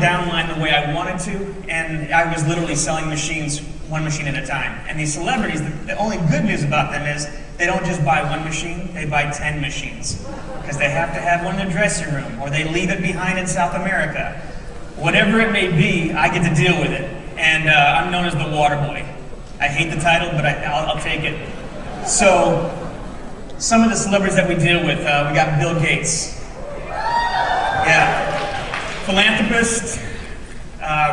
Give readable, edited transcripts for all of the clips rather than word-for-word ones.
downline the way I wanted to, and I was literally selling machines, one machine at a time. And these celebrities, the only good news about them is they don't just buy one machine, they buy 10 machines. Because they have to have one in their dressing room, or they leave it behind in South America. Whatever it may be, I get to deal with it. And I'm known as the water boy. I hate the title, but I'll take it. So, some of the celebrities that we deal with, we got Bill Gates. Yeah. Philanthropist,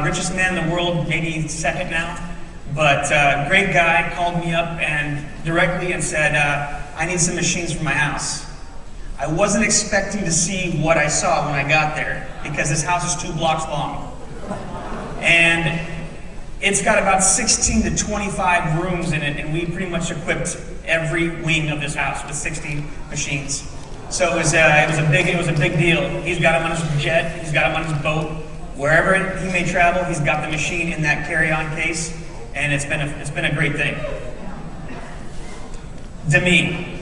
richest man in the world, maybe second now. But great guy, called me up and directly and said, I need some machines for my house. I wasn't expecting to see what I saw when I got there, because this house is 2 blocks long. And it's got about 16 to 25 rooms in it, and we pretty much equipped every wing of this house with 60 machines. So it was a big deal. He's got them on his jet, he's got them on his boat. Wherever he may travel, he's got the machine in that carry-on case, and it's been a great thing. Demi.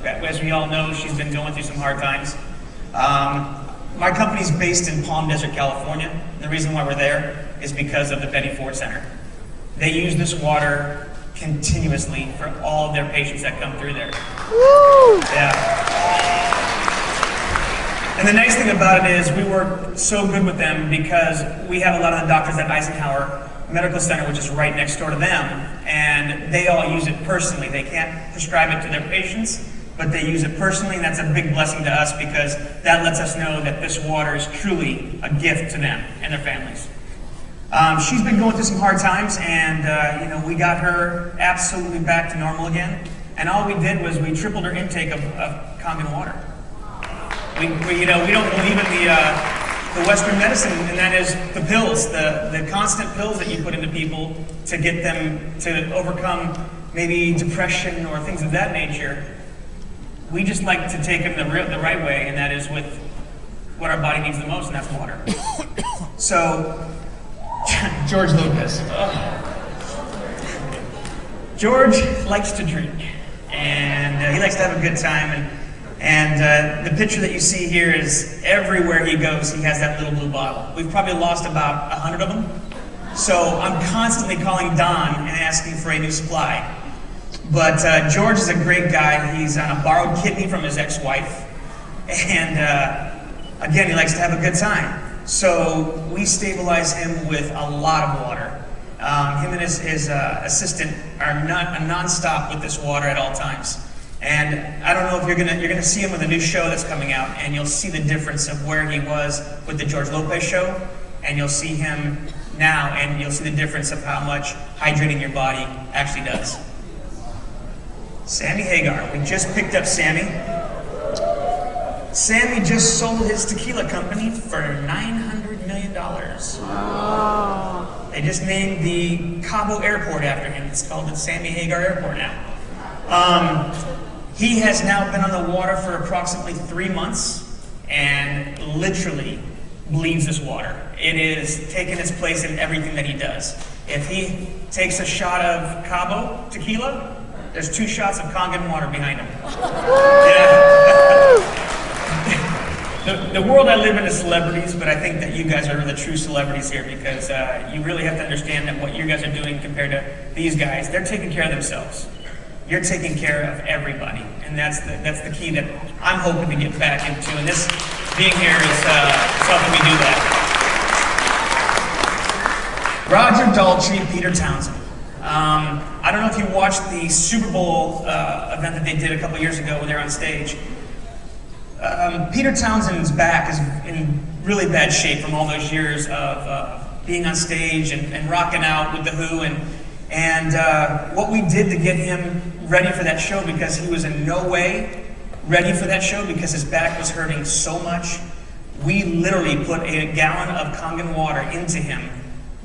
As we all know, she's been going through some hard times. My company's based in Palm Desert, California. The reason why we're there is because of the Betty Ford Center. They use this water continuously for all of their patients that come through there. Woo! Yeah. And the nice thing about it is we work so good with them because we have a lot of the doctors at Eisenhower Medical Center, which is right next door to them, and they all use it personally. They can't prescribe it to their patients, but they use it personally, and that's a big blessing to us because that lets us know that this water is truly a gift to them and their families. She's been going through some hard times, and we got her absolutely back to normal again. And all we did was we tripled her intake of kangen water. We don't believe in the Western medicine, and that is the pills, the constant pills that you put into people to get them to overcome maybe depression or things of that nature. We just like to take them the right way, and that is with what our body needs the most, and that's water. So, George Lopez. George likes to drink, and he likes to have a good time, and the picture that you see here is everywhere he goes, he has that little blue bottle. We've probably lost about 100 of them, so I'm constantly calling Don and asking for a new supply. But George is a great guy. He's on a borrowed kidney from his ex-wife, and again, he likes to have a good time. So we stabilize him with a lot of water. Him and his assistant are non-stop with this water at all times. And I don't know if you're gonna see him with a new show that's coming out, and you'll see the difference of where he was with the George Lopez show, and you'll see him now, and you'll see the difference of how much hydrating your body actually does. Sammy Hagar, we just picked up Sammy. Sammy just sold his tequila company for $900 million. Oh. They just named the Cabo Airport after him. It's called the Sammy Hagar Airport now. He has now been on the water for approximately 3 months and literally bleeds this water. It is taking its place in everything that he does. If he takes a shot of Cabo tequila, there's 2 shots of kangen water behind him. Yeah. The world I live in is celebrities, but I think that you guys are the true celebrities here because you really have to understand that what you guys are doing compared to these guys, they're taking care of themselves. You're taking care of everybody, and that's the key that I'm hoping to get back into, and this being here is helping me do that. Roger Daltrey and Peter Townsend. I don't know if you watched the Super Bowl event that they did a couple years ago when they were on stage. Peter Townsend's back is in really bad shape from all those years of being on stage and rocking out with The Who, and what we did to get him ready for that show, because he was in no way ready for that show because his back was hurting so much, we literally put a gallon of kangen water into him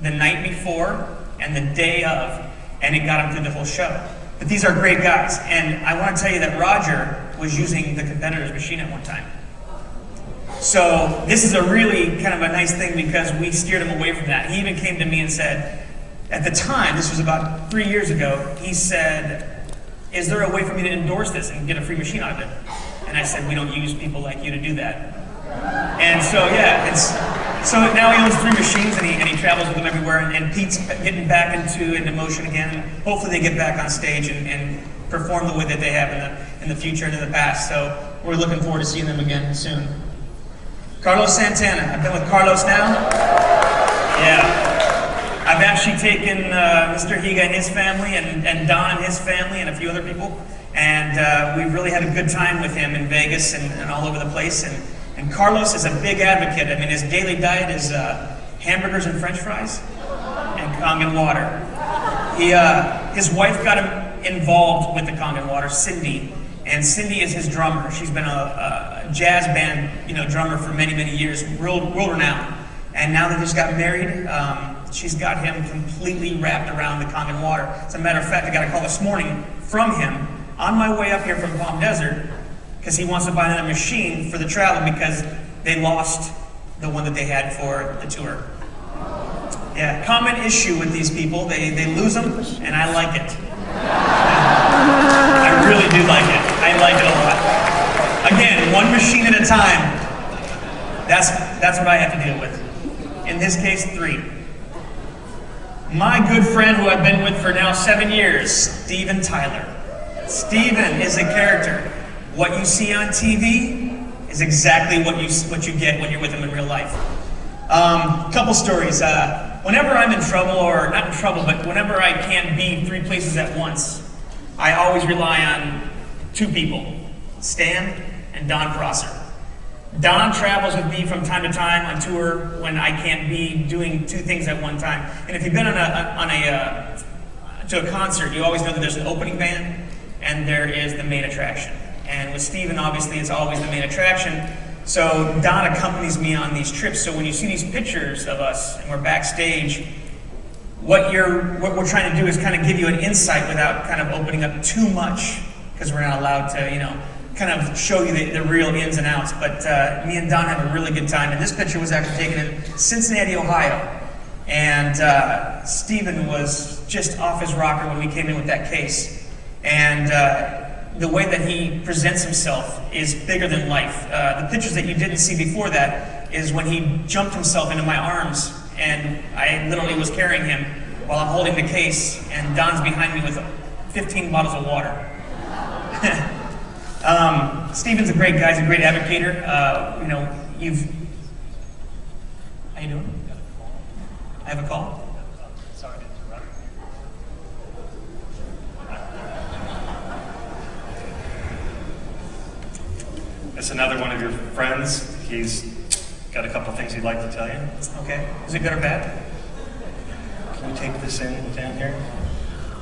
the night before and the day of, and it got him through the whole show. But these are great guys, and I want to tell you that Roger was using the competitor's machine at one time. So this is a really kind of a nice thing because we steered him away from that. He even came to me and said, at the time, this was about 3 years ago, he said, is there a way for me to endorse this and get a free machine out of it? And I said, we don't use people like you to do that. And so, yeah, So now he owns 3 machines, and he travels with them everywhere. And Pete's getting back into motion again. Hopefully, they get back on stage and perform the way that they have in the future and in the past. So we're looking forward to seeing them again soon. Carlos Santana. I've been with Carlos now. Yeah. I've actually taken Mr. Higa and his family, and Don and his family, and a few other people, and we really had a good time with him in Vegas and all over the place. And Carlos is a big advocate. I mean, his daily diet is hamburgers and French fries and kangen water. His wife got him involved with the kangen water, Cindy, and Cindy is his drummer. She's been a jazz band, drummer for many, many years, world renowned. And now that he's got married, she's got him completely wrapped around the kangen water. As a matter of fact, I got a call this morning from him on my way up here from Palm Desert because he wants to buy another machine for the travel because they lost the one that they had for the tour. Yeah, common issue with these people, they lose them, and I like it. I really do like it. I like it a lot. Again, 1 machine at a time. That's what I have to deal with. In this case, 3. My good friend who I've been with for now 7 years, Steven Tyler. Steven is a character. What you see on TV is exactly what you get when you're with him in real life. Couple stories. Whenever I'm in trouble, or not in trouble, but whenever I can't be 3 places at once, I always rely on 2 people, Stan and Don Prosser. Don travels with me from time to time on tour when I can't be doing 2 things at one time. And if you've been to a concert, you always know that there's an opening band and there is the main attraction. And with Steven, obviously, it's always the main attraction. So Don accompanies me on these trips. So when you see these pictures of us and we're backstage, what we're trying to do is kind of give you an insight without kind of opening up too much, because we're not allowed to, kind of show you the real ins and outs. But me and Don have a really good time. And this picture was actually taken in Cincinnati, Ohio. And Steven was just off his rocker when we came in with that case. And the way that he presents himself is bigger than life. The pictures that you didn't see before that is when he jumped himself into my arms, and I literally was carrying him while I'm holding the case, and Don's behind me with 15 bottles of water. Steven's a great guy. He's a great advocator. How you doing? I have a call. Sorry to interrupt. It's another one of your friends. He's got a couple things he'd like to tell you. Okay. Is it good or bad? Can you take this in down here?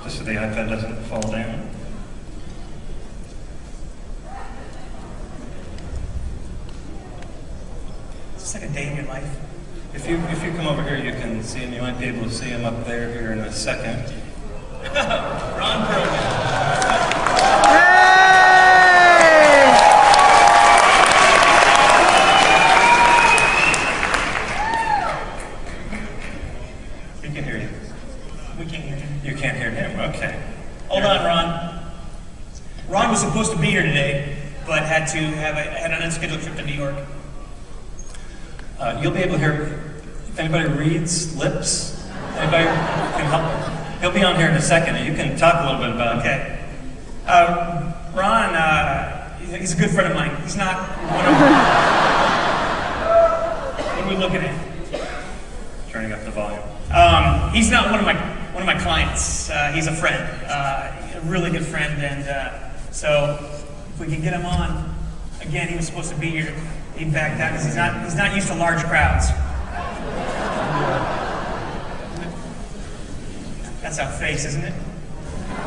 Just so the iPad doesn't fall down. It's like a day in your life. If you come over here, you can see him. You might be able to see him up there here in a second. Ron Brogan. We can hear you. We can't hear him. You can't hear him. Okay. Hold on, Ron. Ron was supposed to be here today, but had an unscheduled trip to New York. You'll be able to hear if anybody reads lips. Anybody can help? He'll be on here in a second, and you can talk a little bit about it. Okay. Ron, he's a good friend of mine. He's not one of What are we looking at? Turning up the volume. He's not one of my clients. He's a friend, a really good friend, and so if we can get him on, again, he was supposed to be here. He backed down because he's not used to large crowds. That's our face, isn't it?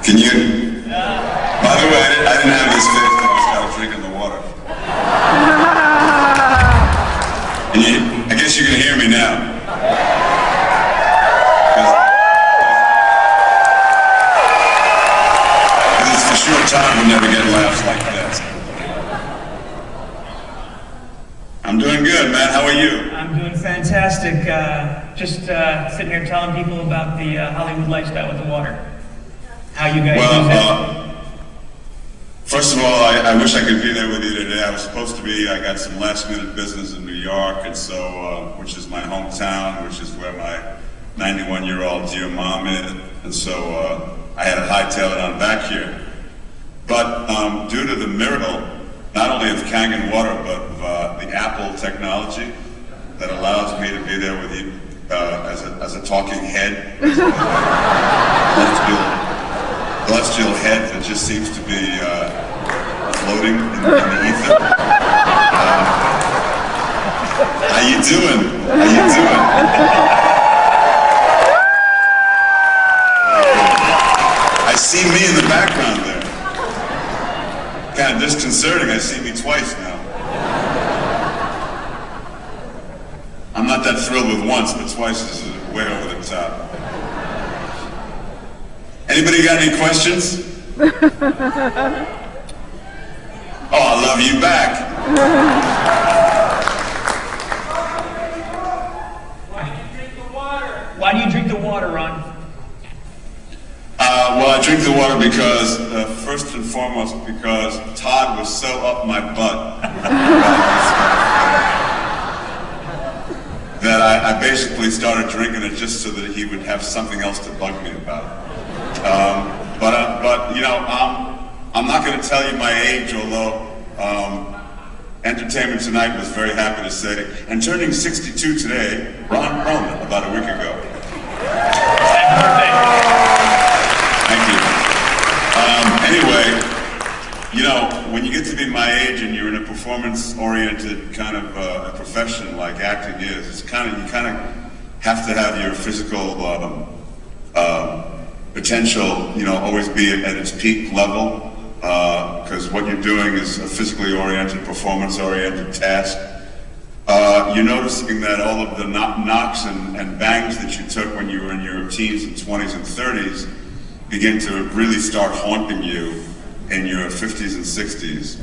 Can you? By the way, I didn't have this face when I was drinking the water. I guess you can hear me now. Because it's for short time, we'll never get laughs like that. I'm doing good, man. How are you? I'm doing fantastic. Just sitting here telling people about the Hollywood lifestyle with the water. How you guys use it. First of all, I wish I could be there with you today. I was supposed to be. I got some last-minute business in New York, and so, which is my hometown, which is where my 91-year-old dear mom is, and so I had to hightail it on back here. But due to the miracle, not only of kangen water, but of the Apple technology that allows me to be there with you as a talking head, celestial head that just seems to be floating in the ether. How you doing? How you doing? I see me in the background there. Kind of disconcerting, I see me twice now. I'm not that thrilled with once, but twice is way over the top. Anybody got any questions? Oh, I love you back. Why do you drink the water? Why do you drink the water, Ron? Well, I drink the water because, first and foremost, because Todd was so up my butt that I basically started drinking it just so that he would have something else to bug me about. But you know, I'm not going to tell you my age, although Entertainment Tonight was very happy to say, and turning 62 today, Ron Perlman, about a week ago. Happy birthday. Thank you. Anyway, you know, when you get to be my age and you're in a performance-oriented kind of a profession like acting is, it's kind of, you kind of have to have your physical potential, you know, always be at its peak level, because what you're doing is a physically oriented, performance-oriented task. You're noticing that all of the knocks and bangs that you took when you were in your teens and 20s and 30s begin to really start haunting you in your 50s and 60s,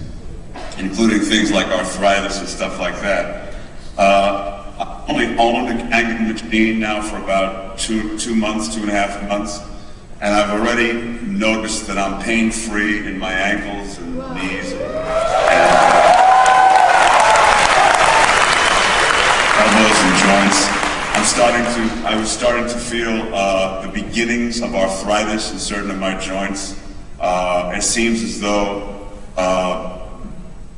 including things like arthritis and stuff like that. I only owned a kangen machine now for about two months, 2.5 months, and I've already noticed that I'm pain-free in my ankles and knees and elbows and joints. I was starting to feel the beginnings of arthritis in certain of my joints. It seems as though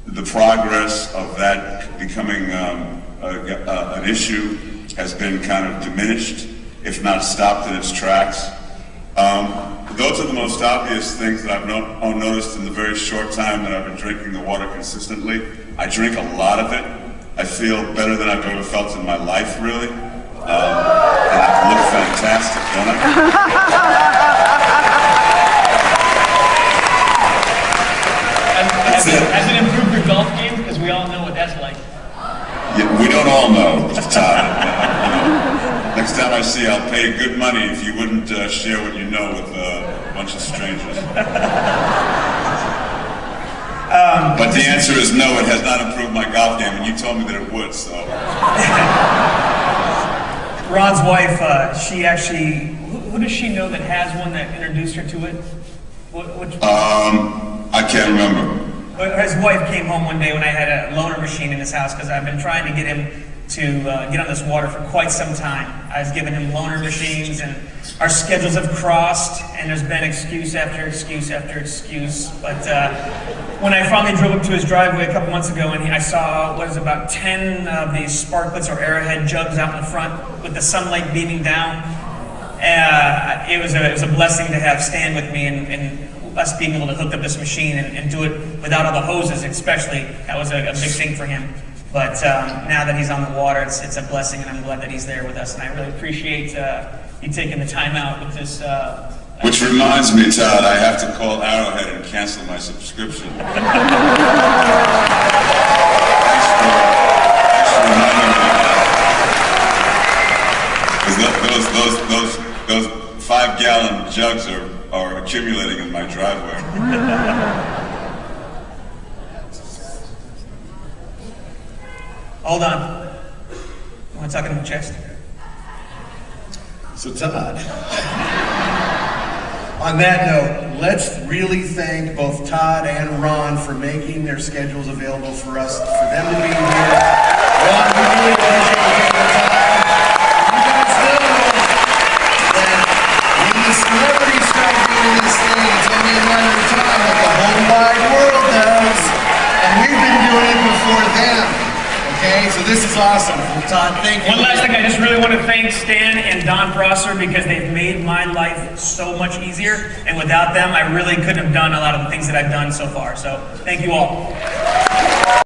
the progress of that becoming an issue has been kind of diminished, if not stopped in its tracks. Those are the most obvious things that I've noticed in the very short time that I've been drinking the water consistently. I drink a lot of it. I feel better than I've ever felt in my life, really. And I look fantastic, don't I? Has it improved your golf game? Because we all know what that's like. Yeah, we don't all know, Todd. Next time I see you, I'll pay you good money if you wouldn't share what you know with a bunch of strangers. But the answer is no, it has not improved my golf game, and you told me that it would, so. Ron's wife, she actually, who does she know that has one that introduced her to it? I can't remember. His wife came home one day when I had a loaner machine in his house, because I've been trying to get him to get on this water for quite some time. I've given him loaner machines, and our schedules have crossed, and there's been excuse after excuse after excuse. But when I finally drove up to his driveway a couple months ago, and I saw, what is it, about 10 of these sparklets or arrowhead jugs out in front with the sunlight beaming down, it was a blessing to have Stan with me, and us being able to hook up this machine and do it without all the hoses, especially. That was a big thing for him. But now that he's on the water, it's a blessing, and I'm glad that he's there with us. And I really appreciate you taking the time out with this. Which reminds me, Todd, I have to call Arrowhead and cancel my subscription. Thanks for reminding me. Because those 5-gallon jugs are accumulating in my driveway. Hold on. You want to talk in the chest? So Todd, on that note, let's really thank both Todd and Ron for making their schedules available for us, for them to be here. Ron, we really appreciate you taking the time. You guys know that when the celebrities start doing this thing, it's only a matter of time that the whole wide world knows. And we've been doing it before them. Okay, so this is awesome. Todd, thank you. One last thing, I just really want to thank Stan and Don Prosser because they've made my life so much easier. And without them, I really couldn't have done a lot of the things that I've done so far. So thank you all.